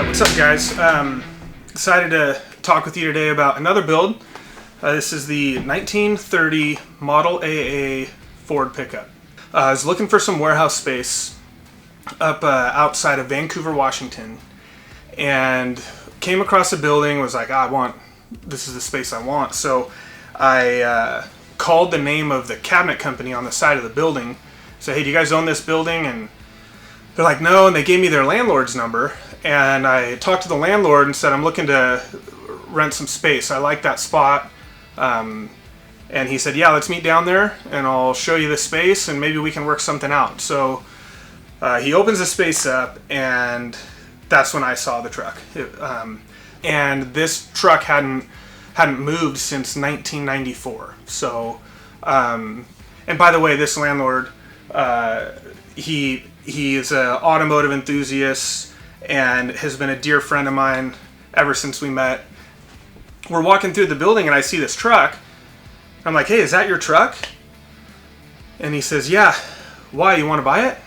Alright, what's up guys? Excited to talk with you today about another build. This is the 1930 Model AA Ford pickup. I was looking for some warehouse space up outside of Vancouver, Washington, and came across a building, was like, this is the space I want. So I called the name of the cabinet company on the side of the building, said, hey, do you guys own this building? And they're like, no, and they gave me their landlord's number. And I talked to the landlord and said, I'm looking to rent some space. I like that spot. And he said, yeah, let's meet down there and I'll show you the space and maybe we can work something out. So he opens the space up and that's when I saw the truck. And this truck hadn't moved since 1994. So, and by the way, this landlord, he is an automotive enthusiast and has been a dear friend of mine ever since we met. We're walking through the building and I see this truck. I'm like, hey, is that your truck? And he says, yeah. Why, you want to buy it?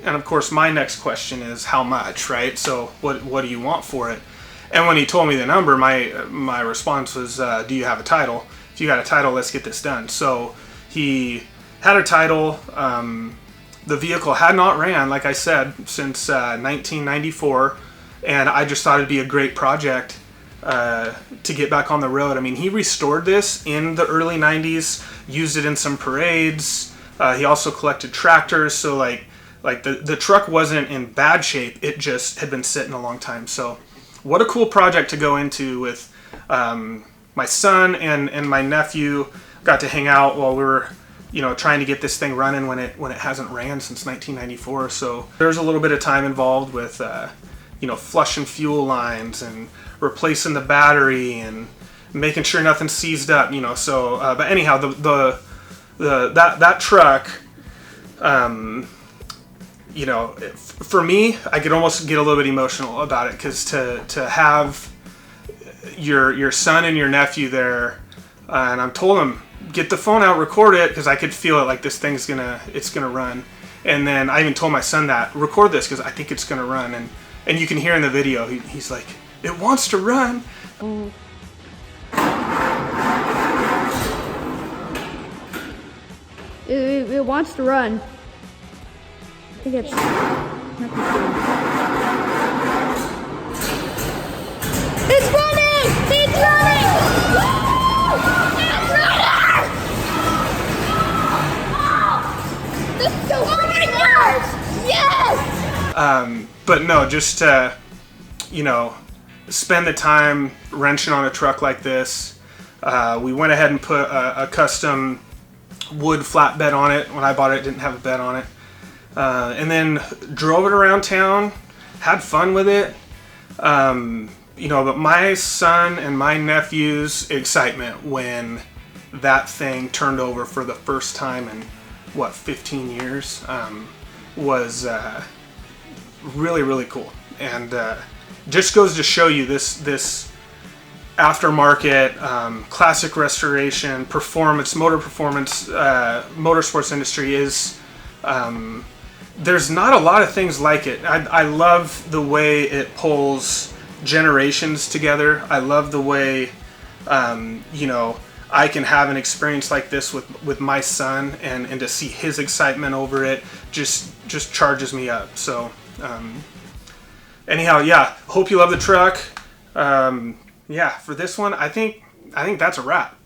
And of course, my next question is how much, right? So what do you want for it? And when he told me the number, my response was, do you have a title? If you got a title, let's get this done. So he had a title. The vehicle had not ran, like I said, since 1994, and I just thought it'd be a great project to get back on the road. I mean, he restored this in the early 90s, used it in some parades. He also collected tractors, so like the truck wasn't in bad shape, it just had been sitting a long time. So what a cool project to go into with my son and my nephew. Got to hang out while we were trying to get this thing running when it hasn't ran since 1994. So there's a little bit of time involved with flushing fuel lines and replacing the battery and making sure nothing's seized up. So but anyhow, that truck, for me, I could almost get a little bit emotional about it, because to have your son and your nephew there, and I'm told him, get the phone out, record it, because I could feel it, like this thing's gonna run. And then I even told my son that, record this because I think it's gonna run. And you can hear in the video, he's like, it wants to run. It wants to run. I think it's running! It's running! Yes! But no, just to, spend the time wrenching on a truck like this. We went ahead and put a custom wood flatbed on it. When I bought it, it didn't have a bed on it. And then drove it around town, had fun with it. But my son and my nephew's excitement when that thing turned over for the first time in 15 years was really, really cool. And just goes to show you this aftermarket classic restoration motorsports industry is there's not a lot of things like it. I love the way it pulls generations together. I love the way I can have an experience like this with my son, and to see his excitement over it just charges me up. So anyhow, yeah, hope you love the truck. Yeah, for this one, I think that's a wrap.